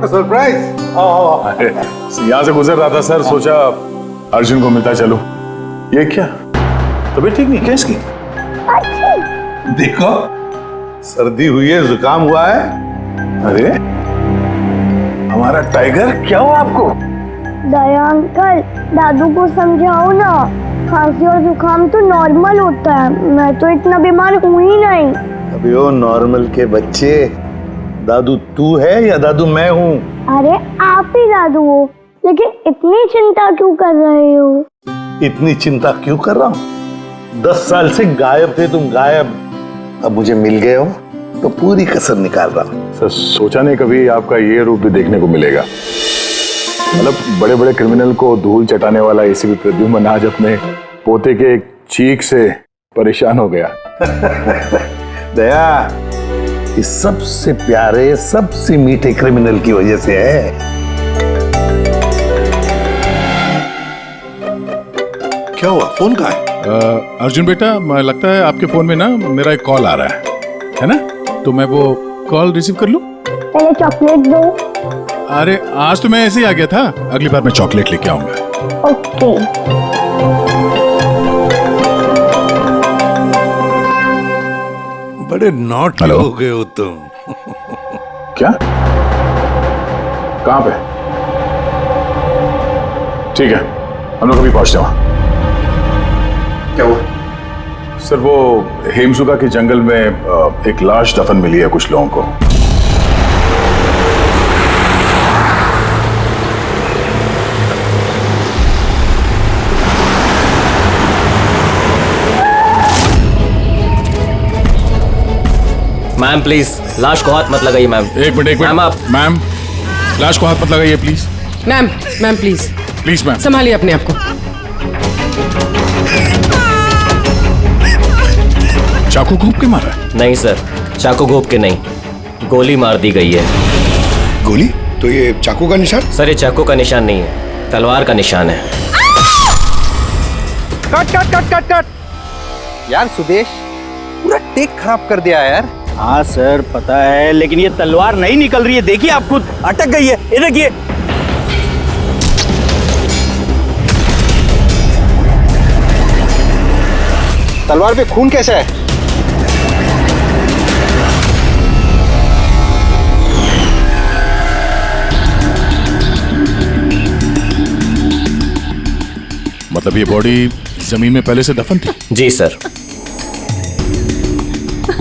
What a surprise. यहाँ से गुजर रहा था सर, सोचा अर्जुन को मिलता चलो। ये क्या, तबीयत ठीक नहीं क्या इसकी? देखो सर्दी हुई है, जुकाम हुआ है। अरे हमारा टाइगर, क्या हुआ आपको? दया अंकल, दादू को समझाओ ना, खांसी और जुकाम तो नॉर्मल होता है, मैं तो इतना बीमार हूँ ही नहीं। अबे ओ नॉर्मल के बच्चे, दादू तू है या दादू मैं हूँ? अरे आप ही दादू हो, लेकिन इतनी चिंता क्यों कर रहे हो? इतनी चिंता क्यों कर रहा हूँ? 10 साल से गायब थे तुम, गायब। अब मुझे मिल गए हो तो पूरी कसर निकाल रहा हूँ। सर सोचा नहीं कभी आपका ये रूप भी देखने को मिलेगा। मतलब बड़े बड़े क्रिमिनल को धूल चटाने वाला एसीपी प्रद्युम्न आज अपने पोते के एक चीख से परेशान हो गया। दया, इस सबसे प्यारे सबसे मीठे क्रिमिनल की वजह से है। क्या हुआ, फोन कहाँ है? अर्जुन बेटा, लगता है आपके फोन में ना मेरा एक कॉल आ रहा है ना? तो मैं वो कॉल रिसीव कर लूं? पहले चॉकलेट दो। अरे आज तो मैं ऐसे ही आ गया था, अगली बार मैं चॉकलेट लेके आऊंगा। ओके। बड़े नॉट हो गए हो तुम। क्या, कहां पे? ठीक है, हम लोग अभी पहुंचते हैं वहां। क्या हुआ? सर वो हेमसुगा के जंगल में एक लाश दफन मिली है कुछ लोगों को। मैम प्लीज लाश को हाथ मत लगाइए मैम। एक मिनट मैम आप। मैम लाश को हाथ मत लगाइए please. Ma'am please please ma'am संभालिए अपने आप को। चाकू घोंप के मारा? नहीं सर, चाकू घोंप के नहीं, गोली मार दी गई है। गोली? तो ये चाकू का निशान? सर ये चाकू का निशान नहीं है, तलवार का निशान है। Cut cut cut cut cut यार, सुदेश पूरा टेक खराब कर दिया यार। हाँ सर पता है, लेकिन ये तलवार नहीं निकल रही है, देखिए आप खुद अटक गई है, ये देखिए। तलवार पे खून कैसा है? मतलब ये बॉडी जमीन में पहले से दफन थी? जी सर।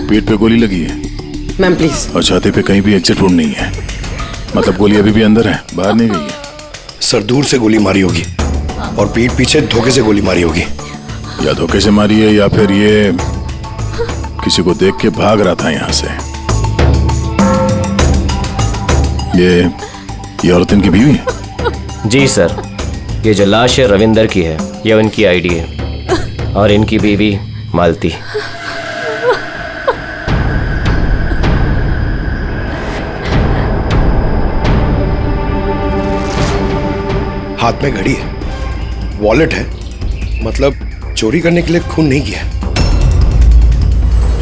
पेट पे गोली लगी है? Ma'am please. और छाती पे कहीं भी एग्जिट वुंड नहीं है, मतलब गोली अभी भी अंदर है, बाहर नहीं गई है। सर दूर से गोली मारी होगी और पीठ पीछे धोखे से गोली मारी होगी। या धोखे से मारी है या फिर ये किसी को देख के भाग रहा था यहाँ से। ये औरत इनकी बीवी है? जी सर, ये जो लाश है रविंदर की है, ये उनकी आईडी है, और इनकी बीवी मालती। हाथ में घड़ी है, वॉलेट है, मतलब चोरी करने के लिए खून नहीं किया।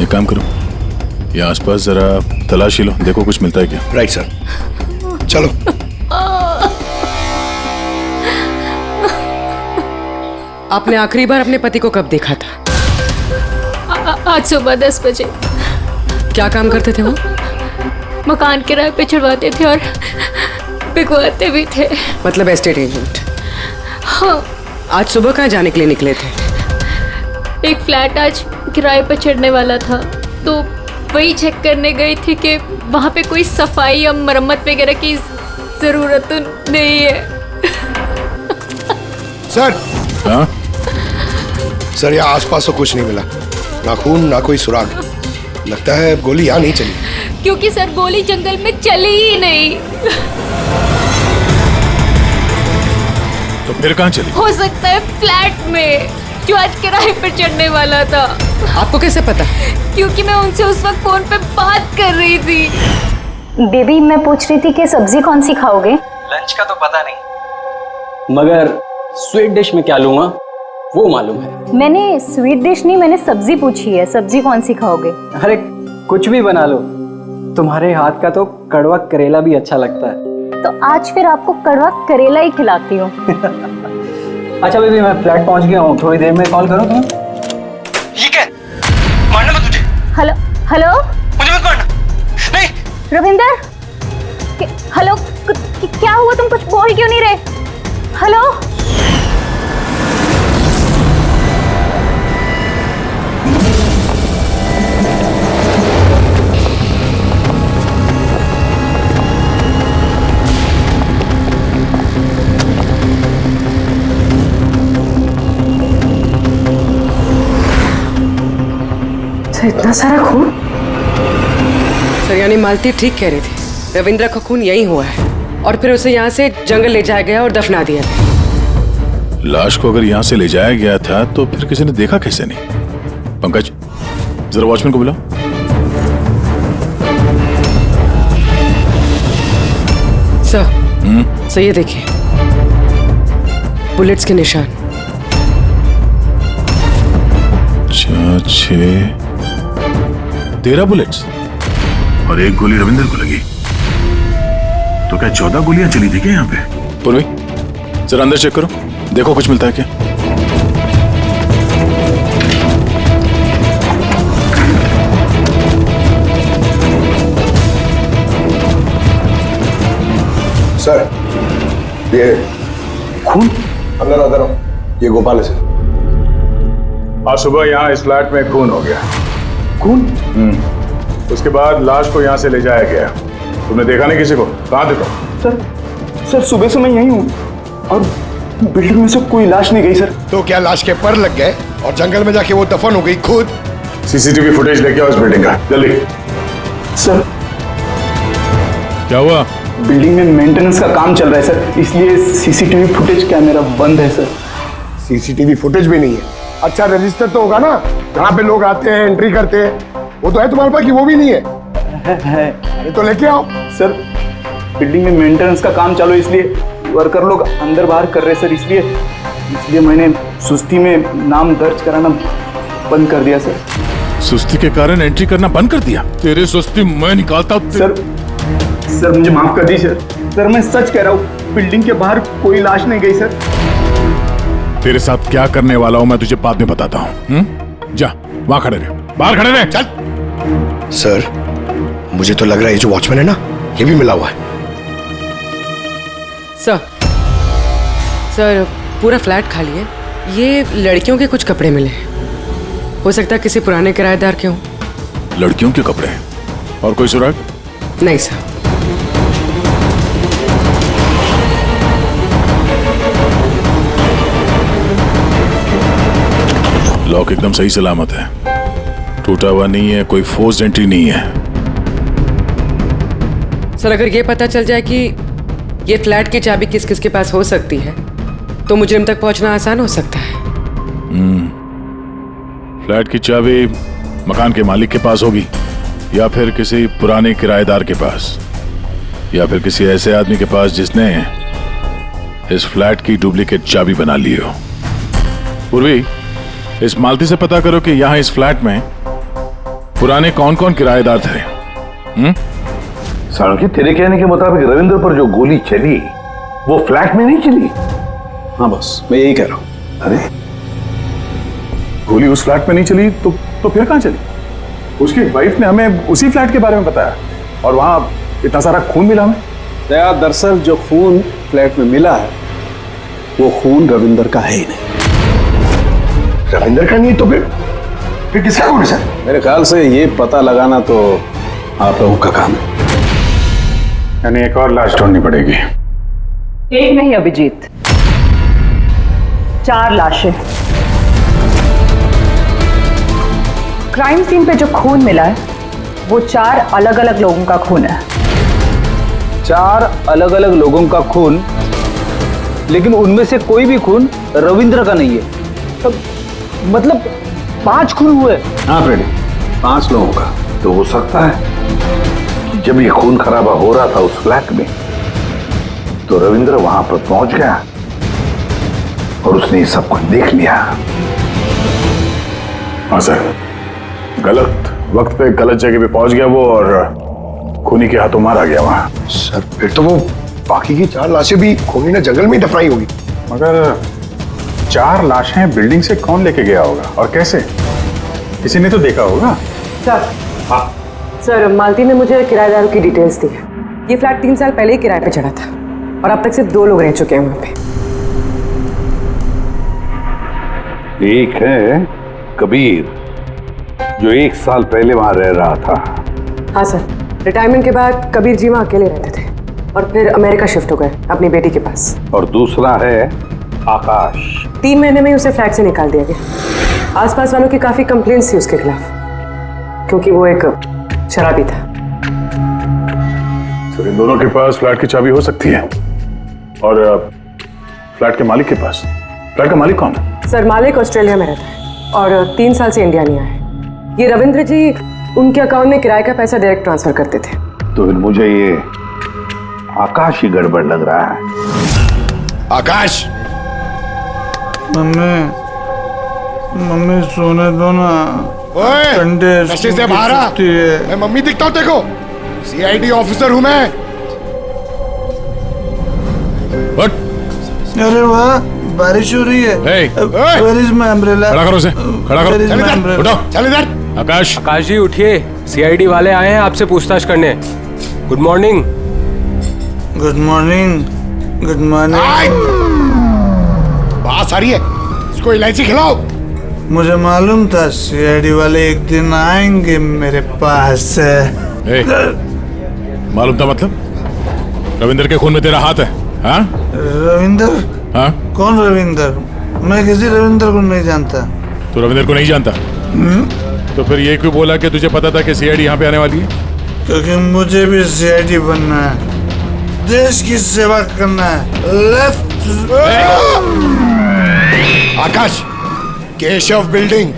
एक काम करो, ये आसपास जरा तलाशी लो, देखो कुछ मिलता है क्या। राइट सर, चलो। आपने आखिरी बार अपने पति को कब देखा था? आज सुबह 10 बजे। क्या काम करते थे वो? मकान किराए पे छुड़वाते थे और बिकवाते भी थे। मतलब एस्टेट एजेंट? हाँ। आज सुबह कहाँ जाने के लिए निकले थे? एक फ्लैट आज किराए पर चढ़ने वाला था, तो वही चेक करने गई थी कि वहाँ पे कोई सफाई या मरम्मत वगैरह की जरूरत तो नहीं है। सर। हाँ? सर यहाँ आसपास तो कुछ नहीं मिला, ना खून ना कोई सुराग, लगता है गोली यहाँ नहीं चली। क्योंकि सर गोली जंगल में चली ही नहीं। तो फिर कहाँ चली? हो सकता है फ्लैट में, जो आज किराए पर चढ़ने वाला था। आपको कैसे पता? क्योंकि मैं उनसे उस वक्त फोन पे बात कर रही थी। बेबी मैं पूछ रही थी कि सब्जी कौन सी खाओगे? लंच का तो पता नहीं, मगर स्वीट डिश में क्या लूंगा वो मालूम है। मैंने स्वीट डिश नहीं, मैंने सब्जी पूछी है, सब्जी कौन सी खाओगे? अरे कुछ भी बना लो, तुम्हारे हाथ का तो कड़वा करेला भी अच्छा लगता है। तो आज फिर आपको कड़वा करेला ही खिलाती हूँ। अच्छा बेबी, मैं फ्लैट पहुंच गया हूँ, थोड़ी देर में कॉल करूँ तुम्हें? ये क्या? मारना मत मुझे। हेलो हेलो, मुझे मत मारना। नहीं। रविंदर, हेलो, क्या हुआ? तुम कुछ बोल क्यों नहीं रहे? हेलो। सर, इतना सारा खून? सर, यानी मालती ठीक कह रही थी, रविंद्र का खून यही हुआ है और फिर उसे यहाँ से जंगल ले जाया गया और दफना दिया गया। लाश को अगर यहाँ से ले जाया गया था तो फिर किसी ने देखा कैसे नहीं? पंकज, जरा वॉचमैन को बुलाओ। सर, ये देखिए, बुलेट्स के निशान। 13 बुलेट्स और एक गोली रविंदर को लगी, तो क्या 14 गोलियां चली थी क्या यहाँ पे? पूर्वी, जरा अंदर चेक करो, देखो कुछ मिलता है क्या। सर, ये खून अंदर आता रहो। ये गोपाल है सर। आज सुबह यहाँ इस फ्लैट में खून हो गया। खून? उसके बाद लाश को यहाँ से ले जाया गया। तुमने देखा नहीं किसी को? कहाँ थे तुम? सर सुबह से मैं यहीं हूँ और बिल्डिंग में से कोई लाश नहीं गई सर। तो क्या लाश के पर लग गए और जंगल में जाके वो दफन हो गई खुद? सीसीटीवी फुटेज लेके आओ इस बिल्डिंग का, जल्दी। सर, क्या हुआ? बिल्डिंग में मेंटेनेंस का काम चल रहा है सर, इसलिए सीसीटीवी फुटेज कैमरा बंद है सर। सीसीटीवी फुटेज भी नहीं है। अच्छा, रजिस्टर तो होगा ना, जहाँ पे लोग आते हैं, एंट्री करते हैं, वो तो है तुम्हारे पास कि वो भी नहीं है? है। अरे तो लेके आओ। सर, बिल्डिंग में मेंटेनेंस का काम चालू है, इसलिए वर्कर लोग अंदर बाहर कर रहे हैं सर, इसलिए मैंने सुस्ती में नाम दर्ज कराना बंद कर दिया सर। सुस्ती के कारण एंट्री करना बंद कर दिया? तेरे सुस्ती मैं निकालता हूँ। सर मुझे माफ कर दीजिए सर, मैं सच कह रहा हूँ, बिल्डिंग के बाहर कोई लाश नहीं गई सर। तेरे साथ क्या करने वाला हूँ मैं तुझे बाद में बताता हूँ। जा, वहां खड़े रहे, बाहर खड़े रहे। चल। सर, मुझे तो लग रहा है ये जो वॉचमैन है ना, ये भी मिला हुआ है। सर, पूरा फ्लैट खाली है। ये लड़कियों के कुछ कपड़े मिले हैं, हो सकता है किसी पुराने किराएदार के हों। लड़कियों के कपड़े? और कोई सुराग? नहीं सर। लॉक एकदम सही सलामत है, टूटा हुआ नहीं है, कोई फोर्स एंट्री नहीं है। सर, अगर ये पता चल जाए कि ये फ्लैट की चाबी किस किस के पास हो सकती है तो मुजरिम तक पहुंचना आसान हो सकता है। फ्लैट की चाबी मकान के मालिक के पास होगी, या फिर किसी पुराने किराएदार के पास, या फिर किसी ऐसे आदमी के पास जिसने इस फ्लैट की डुप्लीकेट चाबी बना ली हो। पूर्वी, इस मालती से पता करो कि यहाँ इस फ्लैट में पुराने कौन कौन किराएदार थे। सालुंकी, तेरे कहने के मुताबिक रविंद्र पर जो गोली चली वो फ्लैट में नहीं चली? हाँ बॉस, मैं यही कह रहा हूँ। अरे, गोली उस फ्लैट में नहीं चली तो फिर कहाँ चली? उसकी वाइफ ने हमें उसी फ्लैट के बारे में बताया और वहां इतना सारा खून मिला हमें। दरअसल जो खून फ्लैट में मिला है वो खून रविंदर का है ही नहीं। रविंदर का नहीं तो फिर किसका खून है सर? मेरे ख्याल से ये पता लगाना तो आप लोगों का काम है। यानी एक और लाश ढूंढनी पड़ेगी। एक नहीं अभिजीत, 4 लाशें। क्राइम सीन पे जो खून मिला है वो 4 अलग अलग लोगों का खून है। 4 अलग अलग लोगों का खून, लेकिन उनमें से कोई भी खून रविंद्र का नहीं है। तो मतलब 5 खून हुए। हाँ फ्रेडी, 5 लोगों का। तो हो सकता है कि जब ये खून खराबा हो रहा था उस फ्लैट में तो रविंद्र वहां पर पहुंच गया और उसने ये सब कुछ देख लिया। हाँ सर, गलत वक्त पे गलत जगह पे पहुंच गया वो और खूनी के हाथों मारा गया वहां। सर, फिर तो वो बाकी की 4 लाशें भी खूनी ने जंगल में ही दफनाई होगी। मगर 4 लाशें बिल्डिंग से कौन लेके गया होगा और कैसे? किसी ने तो देखा होगा। सर, सर मालती ने मुझे किराएदारों की डिटेल्स दी है। ये फ्लैट 3 साल पहले ही किराए पे चढ़ा था और अब तक सिर्फ 2 लोग रह चुके हैं वहां पे। एक है कबीर, जो 1 साल पहले वहां रह रहा था। हाँ सर, रिटायरमेंट के बाद कबीर जी वहां अकेले रहते थे और फिर अमेरिका शिफ्ट हो गए अपनी बेटी के पास। और दूसरा है आकाश। 3 महीने में ही उसे फ्लैट से निकाल दिया गया। आसपास वालों की काफी कंप्लेंट्स थी उसके खिलाफ, क्योंकि वो एक शराबी था। सर, इन दोनों के पास फ्लैट की चाबी हो सकती है और फ्लैट के मालिक के पास। फ्लैट का मालिक कौन है? सर, मालिक ऑस्ट्रेलिया में रहता है और 3 साल से इंडिया नहीं आया है। ये रविंद्र जी उनके अकाउंट में किराए का पैसा डायरेक्ट ट्रांसफर करते थे। तो फिर मुझे ये आकाश ही गड़बड़ लग रहा है। आकाश, मम्मी सोने दो ना। ओए, नशे से बाहर आ। मैं मम्मी दिखता हूँ देखो, CID ऑफिसर हूँ मैं। अरे वाह, बारिश हो रही है। Where is my umbrella? खड़ा करो उसे, खड़ा करो। Where is my umbrella? उठो। चल इधर। आकाश जी उठिए, CID वाले आए हैं आपसे पूछताछ करने। Good morning. Good morning. Good morning. बात आ रही है, इसको इलायची खिलाओ। मुझे मालूम था CID वाले एक दिन आएंगे मेरे पास। मालूम था मतलब? रविंदर के खून में तेरा हाथ है? हाँ? रविंदर? हाँ? कौन रविंदर? मैं किसी रविंदर को नहीं जानता। तू रविंदर को नहीं जानता? तो फिर ये क्यों बोला कि तुझे पता था कि CID यहाँ पे आने वाली है? क्योंकि मुझे भी CID बनना है, देश की सेवा करना है। लेफ्ट। आकाश, केशव बिल्डिंग,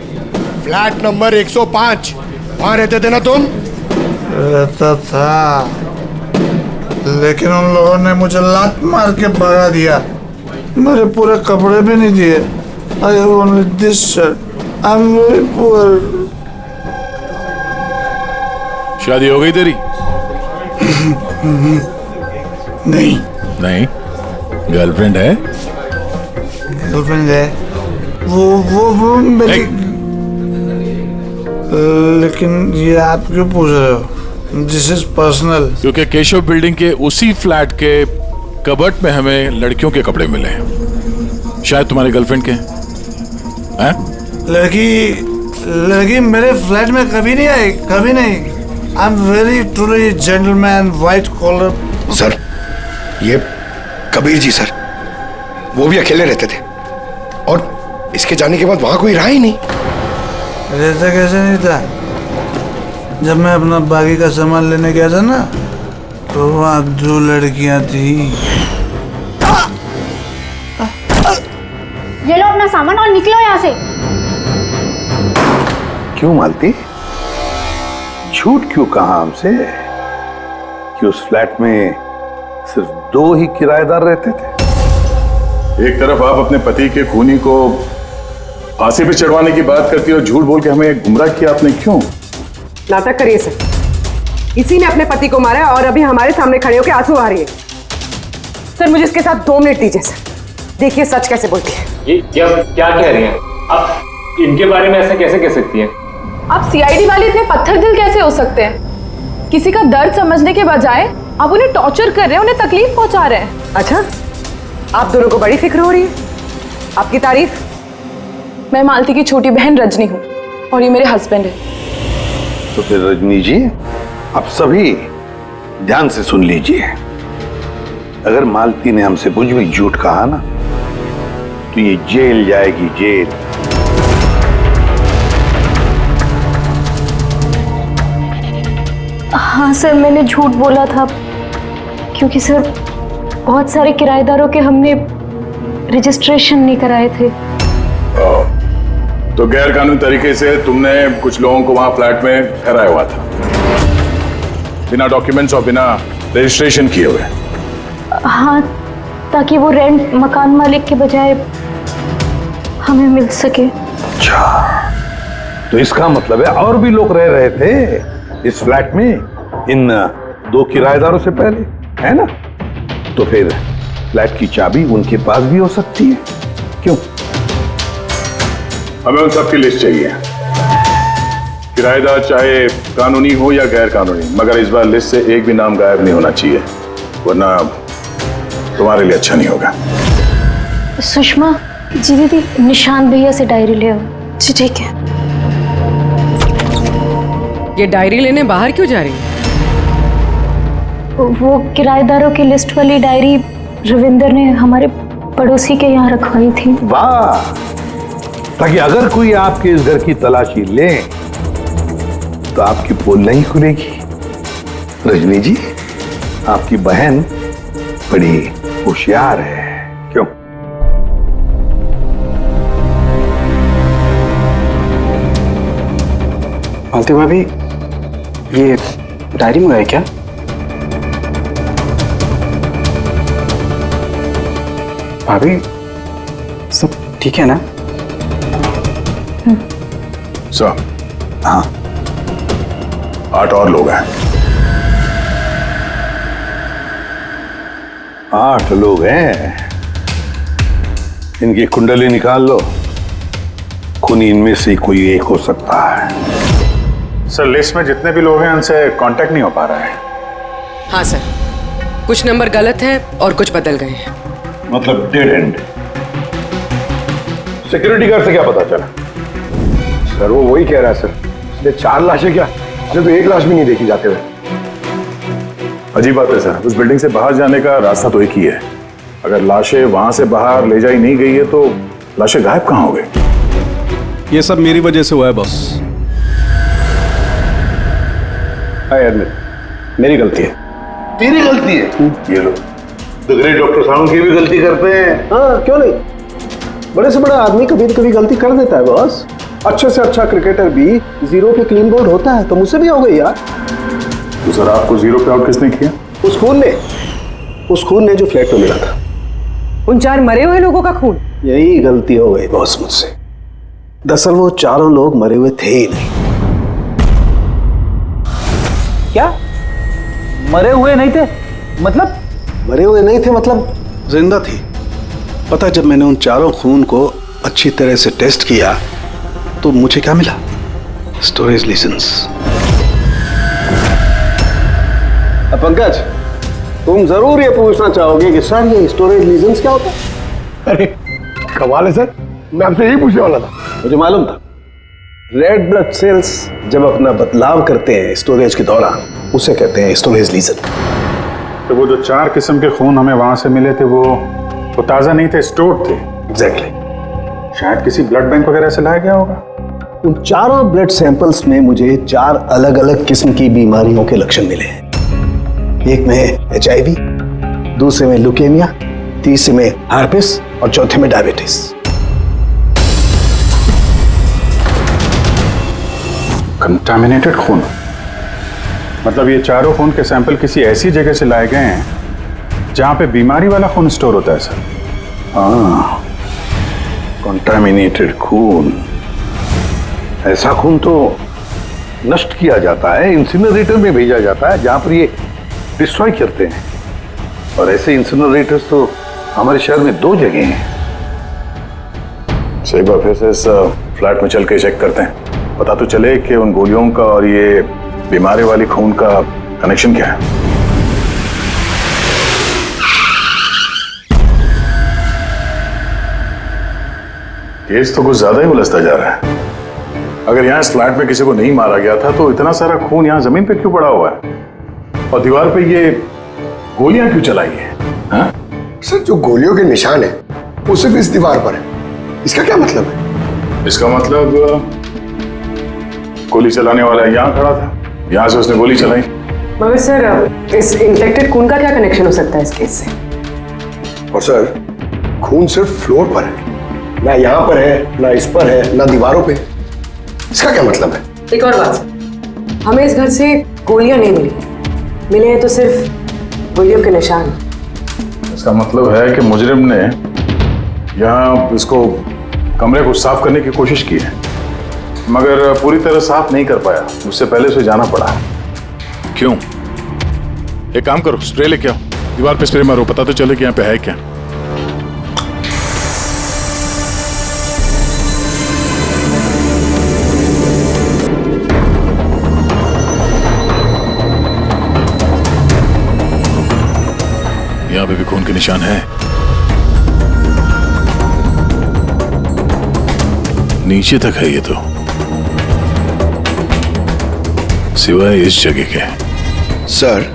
फ्लैट नंबर 105, वहां रहते थे ना तुम? रहता था, लेकिन उन लोगों ने मुझे लात मार के भगा दिया। मेरे पूरे कपड़े भी नहीं दिए। I have only this shirt. I'm very poor. शादी हो गई तेरी? नहीं। नहीं? गर्लफ्रेंड है? गर्लफ्रेंड है। वो मेरी। लेकिन ये आप क्यों पूछ रहे हो? This is personal. क्योंकि केशव बिल्डिंग के उसी फ्लैट के कबर्ड में हमें लड़कियों के कपड़े मिले हैं, शायद तुम्हारी गर्लफ्रेंड के हैं? लड़की मेरे फ्लैट में कभी नहीं आई, कभी नहीं। I am very truly gentleman, white collar. Sir, ये कबीर जी सर, वो भी अकेले रहते थे और इसके जाने के बाद वहां कोई रहा ही नहीं। रहता कैसे नहीं था? जब मैं अपना बाकी का सामान लेने गया था ना, तो वहाँ 2 लड़कियां थी। ये लो अपना सामान और निकलो यहाँ से। क्यों मालती? झूठ क्यों कहा हमसे कि उस फ्लैट में सिर्फ 2 ही किराएदार रहते थे? एक तरफ आप अपने पति के खूनी को फांसी पे चढ़वाने की बात करती हो, झूठ बोल के हमें गुमराह किया आपने, क्यों? नाटक करिए सर। इसी ने अपने पति को मारा है और अभी हमारे सामने खड़े होकर आंसू आ रही है। सर, मुझे इसके साथ 2 मिनट दीजिए सर, देखिए सच कैसे बोलती है। ये क्या कह रही हैं आप? इनके बारे में ऐसा कैसे कह सकती हैं? आप CID वाले इतने पत्थर दिल कैसे हो सकते हैं? किसी का दर्द समझने के बजाय आप उन्हें टॉर्चर कर रहे हैं, उन्हें तकलीफ पहुंचा रहे हैं। अच्छा, आप दोनों को बड़ी फिक्र हो रही है? आपकी तारीफ। मैं मालती की छोटी बहन रजनी हूँ और ये मेरे हस्बैंड है। तो फिर रजनी जी, आप सभी ध्यान से सुन लीजिए। अगर मालती ने हमसे कुछ भी झूठ कहा ना, तो ये जेल जाएगी, जेल। हाँ सर, मैंने झूठ बोला था क्योंकि सर बहुत सारे किराएदारों के हमने रजिस्ट्रेशन नहीं कराए थे। तो गैर कानूनी तरीके से तुमने कुछ लोगों को वहां फ्लैट में ठहराया हुआ था, बिना डॉक्यूमेंट्स और बिना रजिस्ट्रेशन किए हुए? हाँ, ताकि वो रेंट मकान मालिक के बजाय हमें मिल सके। अच्छा, तो इसका मतलब है और भी लोग रह रहे थे इस फ्लैट में इन 2 किराएदारों से पहले, है ना? तो फिर फ्लैट की चाबी उनके पास भी हो सकती है, क्यों? हमें उन सबकी लिस्ट चाहिए, किराएदार चाहे कानूनी हो या गैर कानूनी, मगर इस बार लिस्ट से एक भी नाम गायब नहीं होना चाहिए, वरना तुम्हारे लिए अच्छा नहीं होगा। सुषमा जी दीदी, निशांत भैया से डायरी ले आओ। जी ठीक है। ये डायरी लेने बाहर क्यों जा रही है? वो किराएदारों की लिस्ट वाली डायरी रविंदर ने हमारे पड़ोसी के यहाँ रखवाई थी। वाह, ताकि अगर कोई आपके इस घर की तलाशी ले तो आपकी पोल नहीं खुलेगी। रजनी जी, आपकी बहन बड़ी होशियार है, क्यों? मालती भाभी, ये डायरी मंगाई क्या? भाभी, सब ठीक है ना? सर, हाँ, 8 और लोग हैं। 8 लोग हैं। इनकी कुंडली निकाल लो, खूनी इनमें से कोई एक हो सकता है। सर, लिस्ट में जितने भी लोग हैं उनसे कांटेक्ट नहीं हो पा रहा है। हाँ सर, कुछ नंबर गलत हैं और कुछ बदल गए हैं। मतलब डेड एंड। सिक्योरिटी गार्ड से क्या पता चला? सर वो वही कह रहा है सर, इसलिए 4 लाशें क्या, इसलिए तो 1 लाश भी नहीं देखी जाते हुए। अजीब बात है सर, उस बिल्डिंग से बाहर जाने का रास्ता तो एक ही है। अगर लाशें वहां से बाहर ले जाई नहीं गई है तो लाशें गायब कहाँ हो गई? ये सब मेरी वजह से हुआ है बॉस। मेरी गलती है। तेरी गलती है? ये लो, तो ग्रेट डॉक्टर साहब की भी गलती करते हैं। हाँ, क्यों नहीं, बड़े से बड़ा आदमी कभी न कभी गलती कर देता है बॉस। अच्छे से अच्छा क्रिकेटर भी 0 पे क्लीन बोल्ड होता है, तो मुझसे भी हो गई यार। तो सर, आपको 0 पे आउट किसने किया? उस खून ने जो फ्लैट में मिला था। उन 4 मरे हुए लोगों का खून? यही गलती हो गई बॉस मुझसे। दरअसल वो 4 लोग मरे हुए थे ही नहीं। क्या मरे हुए नहीं थे? मतलब मरे हुए नहीं थे मतलब जिंदा थी। पता, जब मैंने उन 4 खून को अच्छी तरह से टेस्ट किया तो मुझे क्या मिला? स्टोरेज लीजेंस। पंकज, तुम जरूर ये पूछना चाहोगे कि सर ये स्टोरेज लीजेंस क्या होता है? अरे कमाल है सर, मैं आपसे यही पूछने वाला था। मुझे मालूम था। रेड ब्लड सेल्स जब अपना बदलाव करते हैं स्टोरेज के दौरान, उसे कहते हैं स्टोरेज लीजन। तो वो जो 4 किस्म के खून हमें वहां से मिले थे वो ताजा नहीं थे, स्टोर्ड थे। एग्जैक्टली। शायद किसी ब्लड बैंक वगैरह से लाया गया होगा। उन 4 ब्लड सैंपल्स में मुझे 4 अलग अलग किस्म की बीमारियों के लक्षण मिले हैं। एक में HIV, दूसरे में ल्यूकेमिया, तीसरे में हार्पिस और चौथे में डायबिटीज। कंटामिनेटेड खून, मतलब ये 4 खून के सैंपल किसी ऐसी जगह से लाए गए हैं जहां पे बीमारी वाला खून स्टोर होता है सर। हाँ, कंटामिनेटेड खून। ऐसा खून तो नष्ट किया जाता है, इंसिनरेटर में भेजा जाता है जहां पर ये डिस्ट्रॉय करते हैं। और ऐसे इंसिनरेटर्स तो हमारे शहर में 2 जगह हैं। एक बार फिर से इस फ्लैट में चल के चेक करते हैं, पता तो चले कि उन गोलियों का और ये बीमारी वाली खून का कनेक्शन क्या है। केस तो कुछ ज्यादा ही उलझता जा रहा है। अगर यहाँ इस फ्लैट में किसी को नहीं मारा गया था तो इतना सारा खून यहाँ जमीन पे क्यों पड़ा हुआ है? और दीवार पे ये गोलियां क्यों चलाई है? हाँ? सर, जो गोलियों के निशान है वो सिर्फ इस दीवार पर है। इसका क्या मतलब है? इसका मतलब गोली चलाने वाला यहाँ खड़ा था, यहाँ से उसने गोली चलाई। मगर सर, इस इंफेक्टेड खून का क्या कनेक्शन हो सकता है इस केस से? और सर, खून सिर्फ फ्लोर पर है, ना यहाँ पर है, ना इस पर है, ना दीवारों पे। इसका क्या मतलब है? एक और बात सर, हमें इस घर से गोलियां नहीं मिले हैं तो सिर्फ गोलियों के निशान। इसका मतलब है कि मुजरिम ने यहाँ इसको कमरे को साफ करने की कोशिश की है, मगर पूरी तरह साफ नहीं कर पाया, उससे पहले उसे जाना पड़ा। क्यों? एक काम करो, स्प्रे लेके आओ, दीवार पे स्प्रे मारो, पता तो चले कि यहाँ पे है क्या। यहाँ पे भी खून के निशान है। नीचे तक है ये तो, सिवाय इस जगह के। सर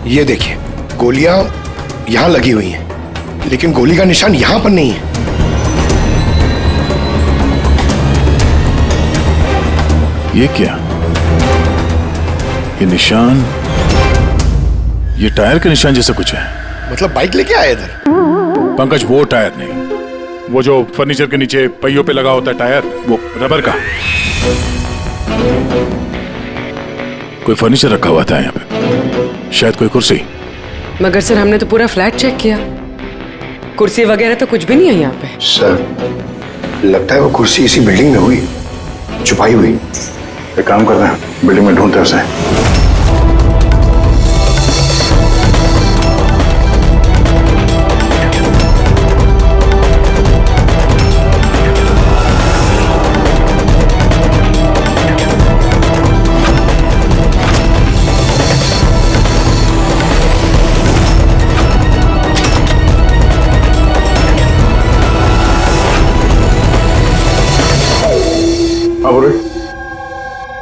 ये देखिए, गोलियां यहां लगी हुई हैं, लेकिन गोली का निशान यहां पर नहीं है। ये क्या? ये निशान, ये टायर के निशान जैसा कुछ है। मतलब बाइक लेके आए इधर? पंकज, वो टायर नहीं, वो जो फर्नीचर के नीचे पहियों पे लगा होता है टायर, वो रबर का। कोई फर्नीचर रखा हुआ था यहाँ पे, शायद कोई कुर्सी। मगर सर हमने तो पूरा फ्लैट चेक किया, कुर्सी वगैरह तो कुछ भी नहीं है यहाँ पे। सर लगता है वो कुर्सी इसी बिल्डिंग में हुई, छुपाई हुई। एक काम करते हैं, बिल्डिंग में ढूंढते हैं उसे।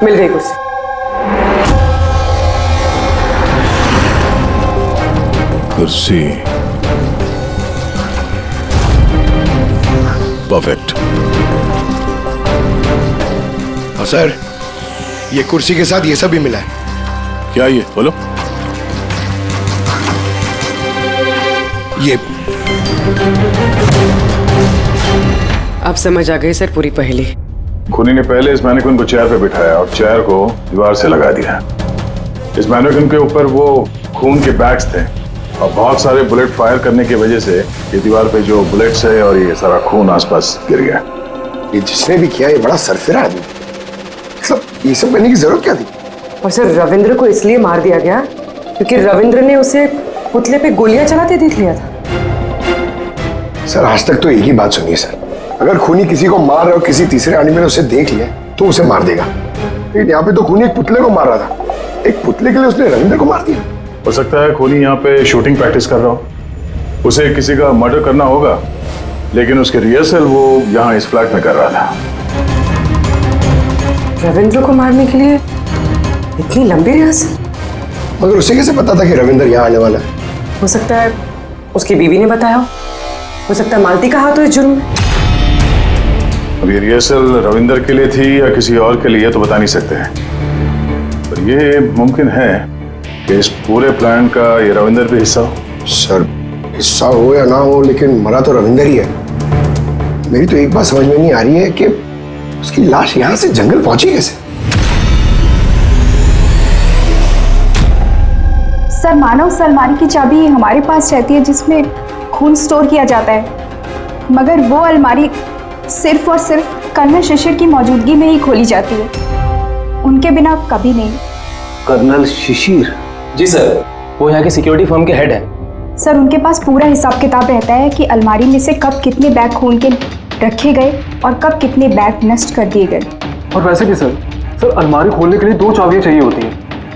मिल गई कुर्सी। कुर्सी परफेक्ट। और सर ये कुर्सी के साथ ये सब भी मिला है। क्या ये बोलो? ये अब समझ आ गई सर पूरी पहेली। खूनी ने पहले इस मैनिक्विन को चेयर पे बिठाया और चेयर को दीवार से लगा दिया। इस मैनिक्विन के ऊपर वो खून के बैग्स थे और बहुत सारे बुलेट फायर करने की वजह से ये दीवार पे जो बुलेट्स है और ये सारा खून आसपास गिर गया। ये जिसने भी किया ये बड़ा सरफिरा आदमी, मतलब ये सब करने की जरूरत क्या थी? और सर रविंद्र को इसलिए मार दिया गया क्योंकि रविंद्र ने उसे पुतले पे गोलियां चलाते देख लिया था। सर आज तक तो एक ही बात सुनी है सर, अगर खूनी किसी को मार रहा हो, किसी तीसरे आदमी ने उसे देख लिया तो उसे मार देगा। लेकिन यहाँ पे तो खूनी एक पुतले को मार रहा था, एक पुतले के लिए उसने रविंद्र को मार दिया। हो सकता है खूनी यहाँ पे शूटिंग प्रैक्टिस कर रहा हो, उसे किसी का मर्डर करना होगा, लेकिन उसके रिहर्सल वो यहाँ इस फ्लैट में कर रहा था। रविंद्र को मारने के लिए इतनी लंबी रिहर्सल? मगर उसे कैसे पता था कि रविंद्र यहाँ आने वाला है? हो सकता है उसकी बीवी ने बताया हो सकता है मालती का हाथ हो इस जुर्म में। अब ये रिहर्सल रविंद्र के लिए थी या किसी और के लिए तो बता नहीं सकते हैं, पर ये मुमकिन है कि इस पूरे प्लान का ये रविंद्र भी हिस्सा हो। सर हिस्सा हो या ना हो, लेकिन मरा तो रविंद्र ही है। मेरी तो एक बात समझ में नहीं आ रही है कि उसकी लाश यहाँ से जंगल पहुंची कैसे? सर मानव उस अलमारी की चाबी हमारे पास रहती है जिसमें खून स्टोर किया जाता है, मगर वो अलमारी सिर्फ और सिर्फ कर्नल शिशिर की मौजूदगी में ही खोली जाती है, उनके बिना कभी नहीं। कर्नल शिशिर? जी सर, वो यहाँ के सिक्योरिटी फर्म के हेड है। सर उनके पास पूरा हिसाब किताब रहता है कि अलमारी में से कब कितने बैग खून के रखे गए और कब कितने बैग नष्ट कर दिए गए। और वैसे भी सर अलमारी खोलने के लिए 2 चाबियां चाहिए होती है,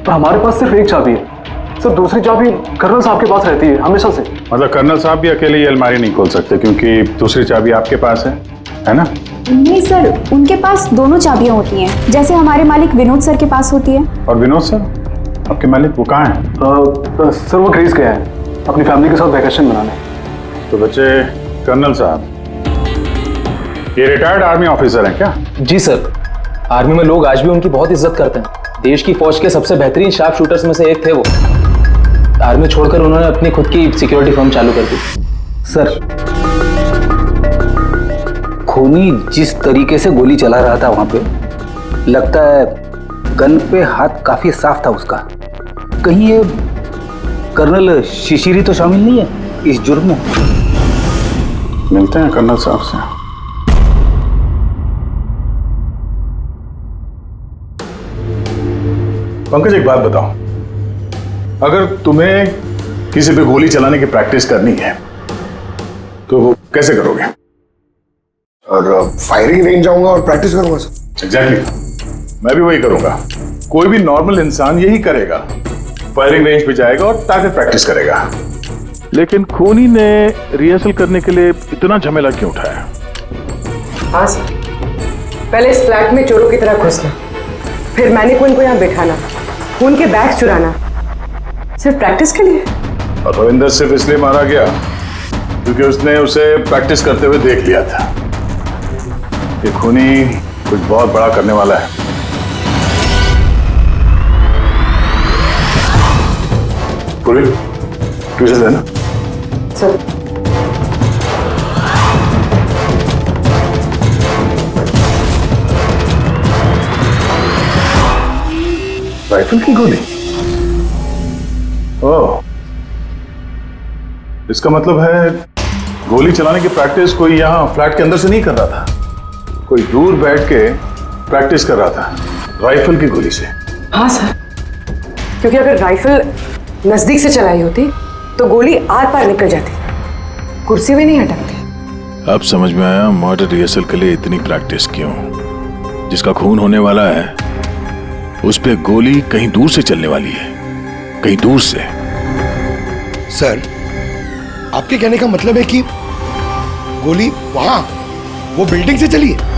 पर हमारे पास सिर्फ 1 चाबी है। सर दूसरी चाबी कर्नल साहब के पास रहती है हमेशा से। मतलब कर्नल साहब भी अकेले ये अलमारी नहीं खोल सकते क्योंकि दूसरी चाबी आपके पास है ना? नहीं सर, उनके पास दोनों चाबियां होती हैं, जैसे हमारे मालिक विनोद सर के पास होती है। और विनोद सर आपके मालिक वो कहाँ हैं? सर वो ग्रीस गया है अपनी फैमिली के साथ वैकेशन मनाने। तो बच्चे, कर्नल साहब ये रिटायर्ड आर्मी ऑफिसर हैं क्या? जी सर, आर्मी में लोग आज भी उनकी बहुत इज्जत करते हैं। देश की फौज के सबसे बेहतरीन शार्प शूटर्स में से एक थे वो। आर्मी छोड़कर उन्होंने अपनी खुद की सिक्योरिटी फर्म चालू कर दी। सर खूनी जिस तरीके से गोली चला रहा था वहां पे, लगता है गन पे हाथ काफी साफ था उसका। कहीं ये कर्नल शिशिरी तो शामिल नहीं है इस जुर्म में? मिलते हैं कर्नल साहब से। पंकज एक बात बताओ, अगर तुम्हें किसी पे गोली चलाने की प्रैक्टिस करनी है तो वो कैसे करोगे? और फायरिंग रेंज जाऊंगा और प्रैक्टिस करूंगा सर। एग्जैक्टली, मैं भी वही करूंगा। कोई भी नॉर्मल इंसान यही करेगा, फायरिंग रेंज पे जाएगा और टारगेट प्रैक्टिस करेगा। लेकिन खूनी ने रिहर्सल करने के लिए इतना झमेला क्यों उठाया? हाँ सर, पहले इस फ्लैट में चोरों की तरह घुसना, फिर मैनिक्विन को यहाँ बिठाना, खून के बैग्स चुराना, सिर्फ प्रैक्टिस के लिए। और रविंदर सिर्फ इसलिए मारा गया क्योंकि उसने उसे प्रैक्टिस करते हुए देख लिया था। ये खूनी कुछ बहुत बड़ा करने वाला है। पूरी ट्यूशन देना सर। राइफल की गोली? ओह, इसका मतलब है गोली चलाने की प्रैक्टिस कोई यहाँ फ्लैट के अंदर से नहीं कर रहा था, कोई दूर बैठ के प्रैक्टिस कर रहा था राइफल की गोली से। हाँ सर, क्योंकि अगर राइफल नजदीक से चलाई होती तो गोली आर पार निकल जाती, कुर्सी भी नहीं हटकती। अब समझ में आया मर्डर रिहर्सल के लिए इतनी प्रैक्टिस क्यों। जिसका खून होने वाला है उस पे गोली कहीं दूर से चलने वाली है, कहीं दूर से। सर, आपके कहने का मतलब है कि गोली वहां वो बिल्डिंग से चली है?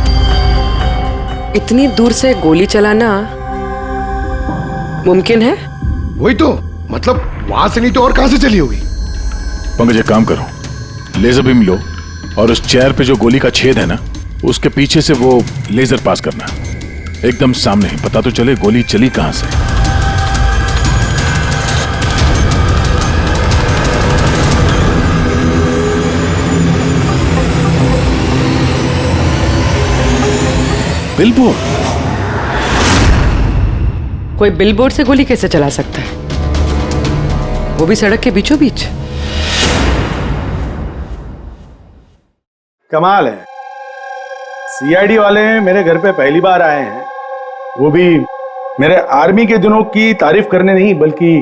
इतनी दूर से गोली चलाना मुमकिन है? वही तो, मतलब वहां से नहीं तो और कहां से चली होगी? पंकज, एक काम करो, लेजर बीम लो और उस चेयर पे जो गोली का छेद है ना, उसके पीछे से वो लेजर पास करना, एकदम सामने, पता तो चले गोली चली कहां से। बिलबोर्ड? कोई बिलबोर्ड से गोली कैसे चला सकता है, वो भी सड़क के बीचों बीच? कमाल है, सीआईडी वाले मेरे घर पे पहली बार आए हैं, वो भी मेरे आर्मी के दिनों की तारीफ करने नहीं बल्कि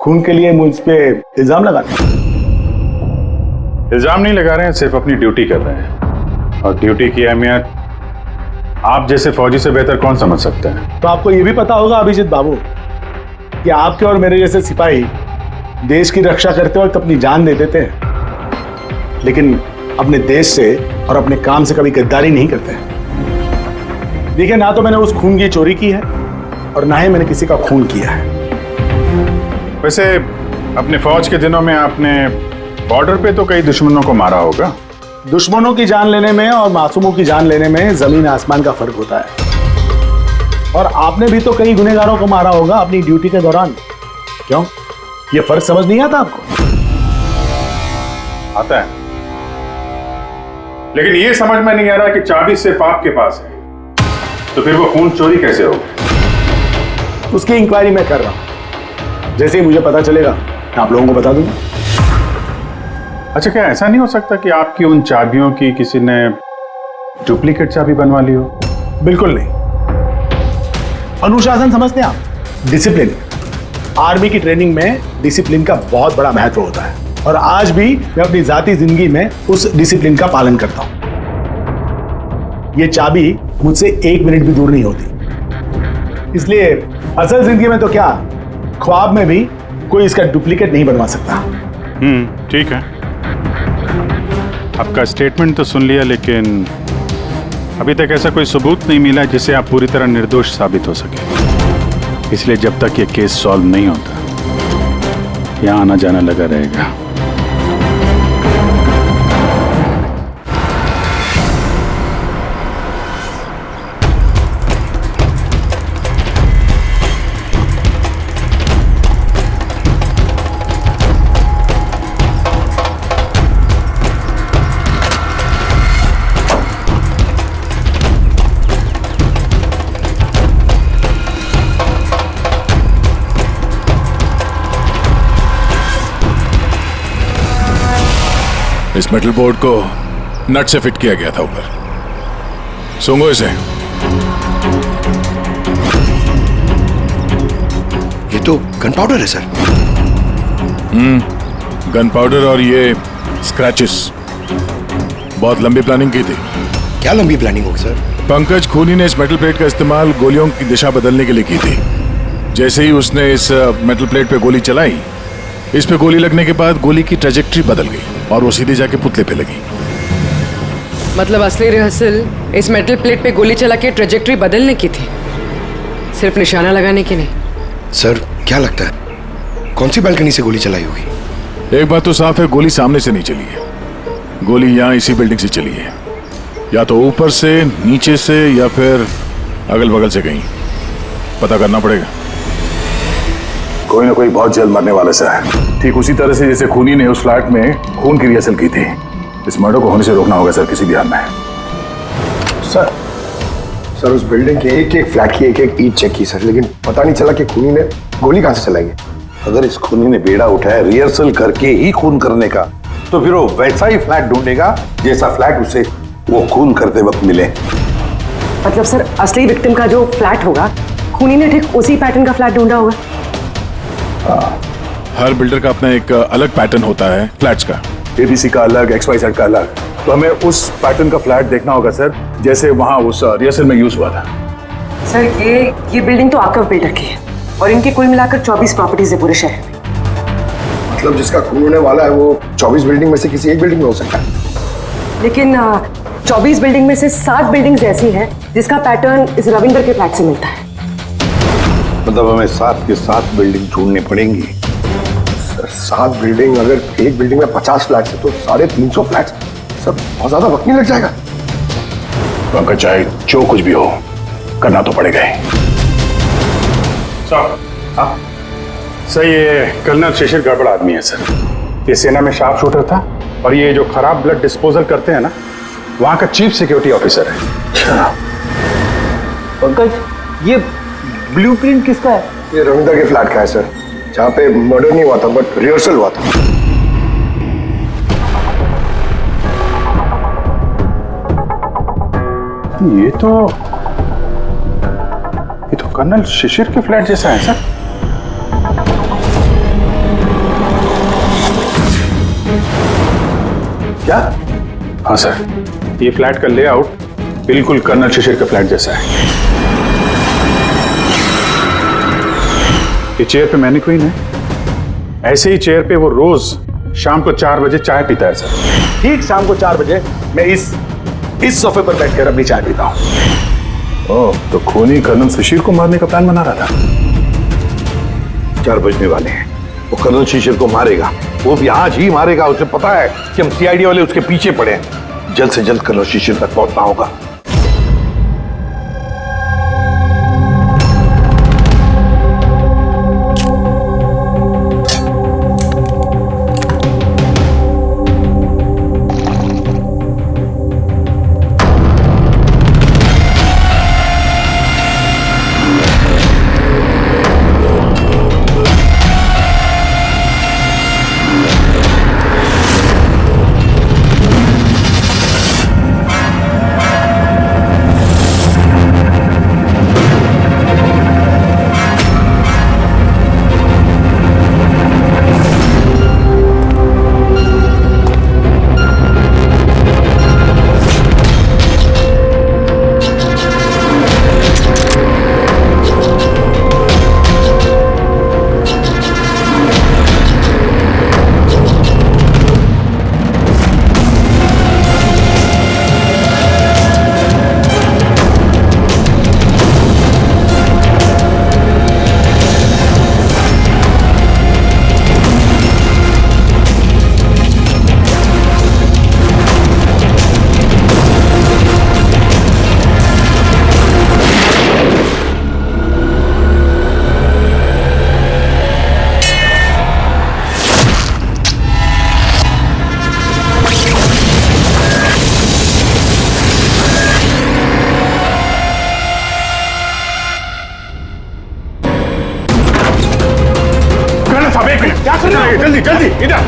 खून के लिए मुझ पे इल्जाम लगाने। इल्जाम नहीं लगा रहे हैं, सिर्फ अपनी ड्यूटी कर रहे हैं। और ड्यूटी की अहमियत आप जैसे फौजी से बेहतर कौन समझ सकता है? तो आपको ये भी पता होगा अभिजीत बाबू कि आपके और मेरे जैसे सिपाही देश की रक्षा करते वक्त अपनी जान दे देते हैं, लेकिन अपने देश से और अपने काम से कभी गद्दारी नहीं करते। देखिए, ना तो मैंने उस खून की चोरी की है और ना ही मैंने किसी का खून किया है। वैसे अपने फौज के दिनों में आपने बॉर्डर पे तो कई दुश्मनों को मारा होगा। दुश्मनों की जान लेने में और मासूमों की जान लेने में जमीन आसमान का फर्क होता है। और आपने भी तो कई गुनहगारों को मारा होगा अपनी ड्यूटी के दौरान। क्यों, ये फर्क समझ नहीं आता आपको? आता है, लेकिन ये समझ में नहीं आ रहा कि चाबी सिर्फ आपके पास है, तो फिर वो खून चोरी कैसे हो? उसकी इंक्वायरी मैं कर रहा हूं, जैसे ही मुझे पता चलेगा मैं आप लोगों को बता दूंगा। अच्छा, क्या ऐसा नहीं हो सकता कि आपकी उन चाबियों की किसी ने डुप्लीकेट चाबी बनवा ली हो? बिल्कुल नहीं। अनुशासन समझते हैं आप? डिसिप्लिन। आर्मी की ट्रेनिंग में डिसिप्लिन का बहुत बड़ा महत्व होता है और आज भी मैं अपनी जाती जिंदगी में उस डिसिप्लिन का पालन करता हूं। ये चाबी मुझसे 1 मिनट भी दूर नहीं होती, इसलिए असल जिंदगी में तो क्या, ख्वाब में भी कोई इसका डुप्लीकेट नहीं बनवा सकता। ठीक है, आपका स्टेटमेंट तो सुन लिया, लेकिन अभी तक ऐसा कोई सबूत नहीं मिला जिससे आप पूरी तरह निर्दोष साबित हो सके। इसलिए जब तक ये केस सॉल्व नहीं होता, यहाँ आना जाना लगा रहेगा। इस मेटल बोर्ड को नट से फिट किया गया था ऊपर। सूंघो इसे। ये तो गन पाउडर है सर। गन पाउडर और ये स्क्रैचेस, बहुत लंबी प्लानिंग की थी। क्या लंबी प्लानिंग होगी सर? पंकज खूनी ने इस मेटल प्लेट का इस्तेमाल गोलियों की दिशा बदलने के लिए की थी। जैसे ही उसने इस मेटल प्लेट पे गोली चलाई, इस पे गोली लगने के बाद गोली की ट्रेजेक्टरी बदल गई और वो सीधे जाके पुतले पे लगी। मतलब असली रिहर्सल इस मेटल प्लेट पे गोली चला के ट्रेजेक्टरी बदलने की थी, सिर्फ निशाना लगाने की नहीं। सर क्या लगता है कौन सी बालकनी से गोली चलाई होगी? एक बात तो साफ है, गोली सामने से नहीं चली है। गोली यहाँ इसी बिल्डिंग से चली है, या तो ऊपर से, नीचे से, या फिर अगल बगल से कहीं। पता करना पड़ेगा। कोई ना कोई बहुत जल्द मरने वाला सा है, ठीक उसी तरह से जैसे खूनी ने उस फ्लैट में खून की रिहर्सल की थी। इस मर्डर को होने से रोकना होगा सर, किसी भी हाल में। सर उस बिल्डिंग के एक एक फ्लैट की एक एक ईंट चेक की सर, लेकिन पता नहीं चला कि खूनी ने गोली कहां से चलाई है। अगर इस खूनी ने बेड़ा उठाया रिहर्सल करके ही खून करने का, तो फिर वो वैसा ही फ्लैट ढूंढेगा जैसा फ्लैट उसे वो खून करते वक्त मिले। मतलब सर असली विक्टिम का जो फ्लैट होगा, खूनी ने ठीक उसी पैटर्न का फ्लैट ढूंढा होगा। हर बिल्डर का अपना एक अलग पैटर्न होता है फ्लैट्स का। एबीसी का अलग, XYZ का अलग। तो हमें उस पैटर्न का फ्लैट देखना होगा सर, जैसे वहां उस रिहर्सल में यूज हुआ था। सर ये बिल्डिंग तो आकव बिल्डर की है और इनकी कुल मिलाकर 24 प्रॉपर्टीज है पूरे शहर में। मतलब जिसका खून होने वाला है वो 24 बिल्डिंग में से किसी एक बिल्डिंग में हो सकता है। लेकिन 24 बिल्डिंग में से 7 बिल्डिंग्स ऐसी हैं जिसका पैटर्न इस रविंदर के फ्लैट से मिलता है। मतलब हमें 7 के 7 बिल्डिंग ढूंढनी पड़ेंगी। सर 7 बिल्डिंग, अगर एक बिल्डिंग में 50 फ्लैट्स है तो 350 फ्लैट्स। सर बहुत ज्यादा वक्त नहीं लग जाएगा? पंकज चाहे जो कुछ भी हो, करना तो पड़ेगा ही। सर ये कर्नल शिशिर गड़बड़ आदमी है सर। ये सेना में शार्प शूटर था और ये जो खराब ब्लड डिस्पोजल करते हैं ना, वहां का चीफ सिक्योरिटी ऑफिसर है। पंकज ये ब्लूप्रिंट किसका है? ये रविंदर के फ्लैट का है सर, जहाँ पे मर्डर नहीं हुआ था बट रिहर्सल हुआ था। ये तो कर्नल शिशिर के फ्लैट जैसा है सर। क्या? हाँ सर, ये फ्लैट का लेआउट बिल्कुल कर्नल शिशिर के फ्लैट जैसा है। ये चेयर पे मैनिक्वीन है, ऐसे ही चेयर पे वो रोज शाम को 4 बजे चाय पीता है सर। ठीक शाम को 4 बजे मैं इस सोफे पर बैठकर अपनी चाय पीता हूँ। ओह, तो खूनी कर्नल शिशिर को मारने का प्लान बना रहा था। 4 बजने वाले हैं, वो कर्नल शिशिर को मारेगा, वो भी आज ही मारेगा। उसे पता है कि हम CID वाले उसके पीछे पड़े हैं। जल्द से जल्द कर्नल शिशिर तक पहुंचना होगा। जल्दी जल्दी इधर।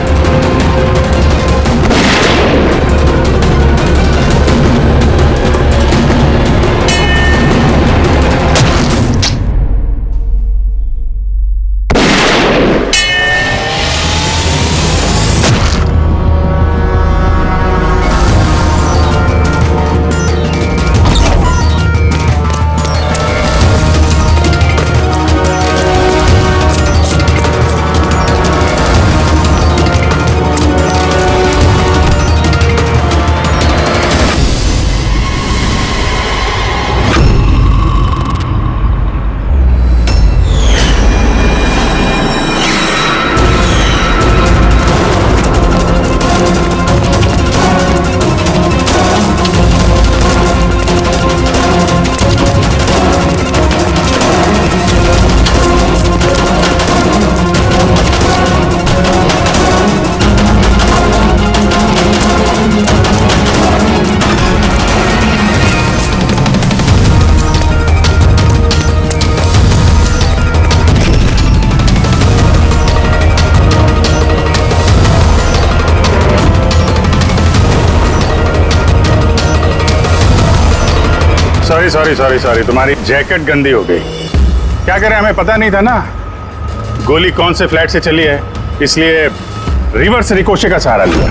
सॉरी सॉरी सॉरी सॉरी, तुम्हारी जैकेट गंदी हो गई। क्या करें, हमें पता नहीं था ना गोली कौन से फ्लैट से चली है, इसलिए रिवर्स रिकोशे का सहारा लिया।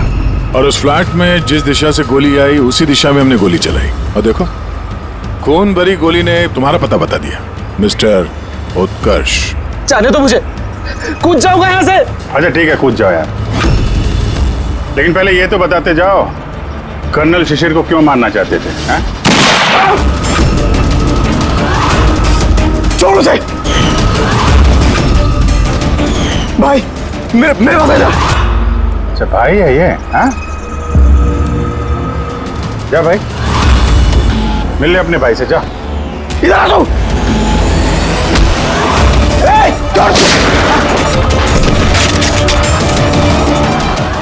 और उस फ्लैट में जिस दिशा से गोली आई उसी दिशा में हमने गोली चलाई, और देखो खून भरी गोली ने तुम्हारा पता बता दिया, मिस्टर उत्कर्ष। जाने तो मुझे, कूद जाऊंगा यहाँ से। अच्छा ठीक है, कूद जाओ यार, लेकिन पहले ये तो बताते जाओ कर्नल शिशिर को क्यों मारना चाहते थे? हैं? छोड़ो से भाई, मेरे पास आ जा। अच्छा भाई है ये? हाँ जा भाई, मिल ले अपने भाई से, जा। इधर आ जाओ।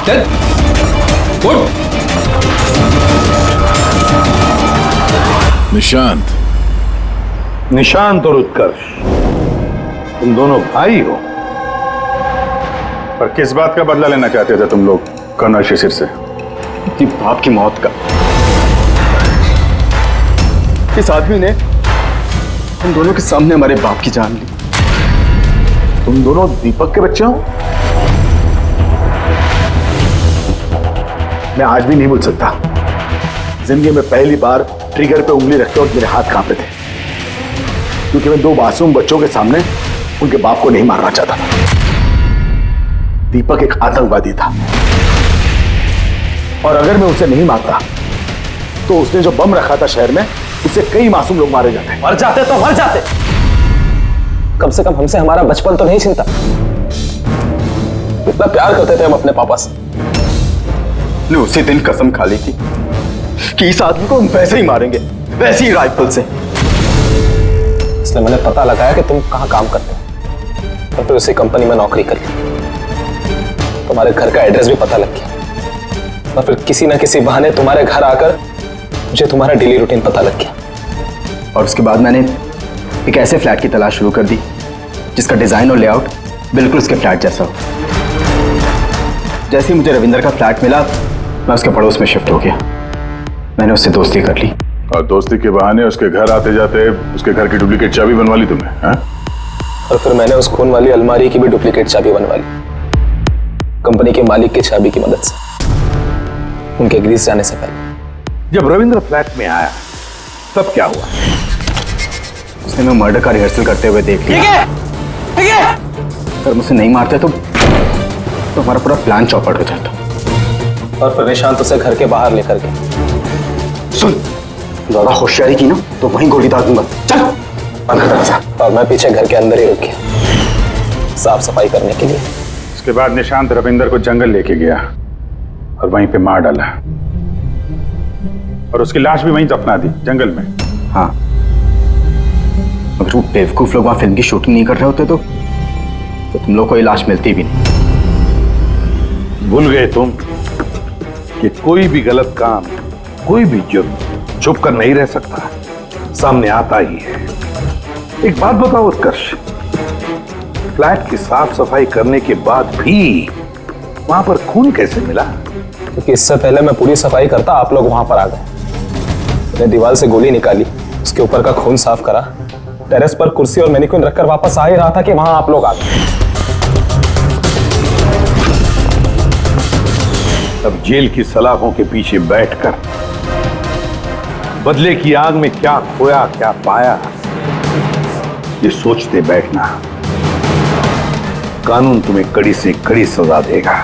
चल उठ। निशांत। निशांत और उत्कर्ष, तुम दोनों भाई हो। पर किस बात का बदला लेना चाहते थे तुम लोग कर्नल शिशिर से? अपनी बाप की मौत का। इस आदमी ने हम दोनों के सामने हमारे बाप की जान ली। तुम दोनों दीपक के बच्चे हो? मैं आज भी नहीं भूल सकता, जिंदगी में पहली बार ट्रिगर पे उंगली रखते वक्त मेरे हाथ कांपे थे, क्योंकि मैं दो मासूम बच्चों के सामने उनके बाप को नहीं मारना चाहता था। दीपक एक आतंकवादी था, और अगर मैं उसे नहीं मारता तो उसने जो बम रखा था शहर में, उससे कई मासूम लोग मारे जाते। मर जाते तो मर जाते, कम से कम हमसे हमारा बचपन तो नहीं छीनता। इतना प्यार करते थे हम अपने पापा से। ने उसी दिन कसम खा ली थी कि इस आदमी को हम वैसे ही मारेंगे, वैसे ही राइफल से। इसलिए मैंने पता लगाया कि तुम कहाँ काम करते हो, और फिर उसी कंपनी में नौकरी कर ली। तुम्हारे घर का एड्रेस भी पता लग गया, और फिर किसी ना किसी बहाने तुम्हारे घर आकर मुझे तुम्हारा डेली रूटीन पता लग गया। और उसके बाद मैंने एक ऐसे फ्लैट की तलाश शुरू कर दी जिसका डिजाइन और लेआउट बिल्कुल उसके फ्लैट जैसा हो। जैसे ही मुझे रविंदर का फ्लैट मिला, मैं उसके पड़ोस में शिफ्ट हो गया। मैंने उससे दोस्ती कर ली, और दोस्ती के बहाने उसके घर आते जाते उसके घर की डुप्लीकेट चाबी बनवा ली तुमने? हाँ? और फिर मैंने उस खून वाली अलमारी की भी डुप्लीकेट चाबी बनवा ली, कंपनी के मालिक की चाबी की मदद से, उनके ग्रीस जाने से पहले। जब रविंद्र फ्लैट में आया तब क्या हुआ? उसने मैं मर्डर का रिहर्सल करते हुए देख लिया। अगर मुझसे नहीं मारते तो हमारा पूरा प्लान चौपट हो जाता। और फिर निशांत उसे घर के बाहर लेकर गए। सुन, ज्यादा होशियारी की ना तो वहीं गोली दाग दूंगा। चल दरवाजा। और मैं पीछे घर के अंदर ही रुक गया, साफ सफाई करने के लिए। उसके बाद निशांत रविंदर को जंगल लेके गया और वहीं पे मार डाला, और उसकी लाश भी वहीं दफना दी जंगल में। हाँ, अगर वो बेवकूफ लोग वहां फिल्म की शूटिंग नहीं कर रहे होते तो तुम लोग को ये लाश मिलती भी नहीं। भूल गए तुम कि कोई भी गलत काम, कोई भी जुर्म छुप कर नहीं रह सकता, सामने आता ही है। एक बात बताओ उत्कर्ष, फ्लैट की साफ सफाई करने के बाद भी वहां पर खून कैसे मिला? क्योंकि इससे पहले मैं पूरी सफाई करता, आप लोग वहां पर आ गए। मैंने दीवार से गोली निकाली, उसके ऊपर का खून साफ करा, टेरेस पर कुर्सी और मैनिक्विन रखकर वापस आ ही रहा था कि वहां आप लोग आ गए। तब जेल की सलाखों के पीछे बैठकर बदले की आग में क्या खोया क्या पाया, ये सोचते बैठना, कानून तुम्हें कड़ी से कड़ी सजा देगा।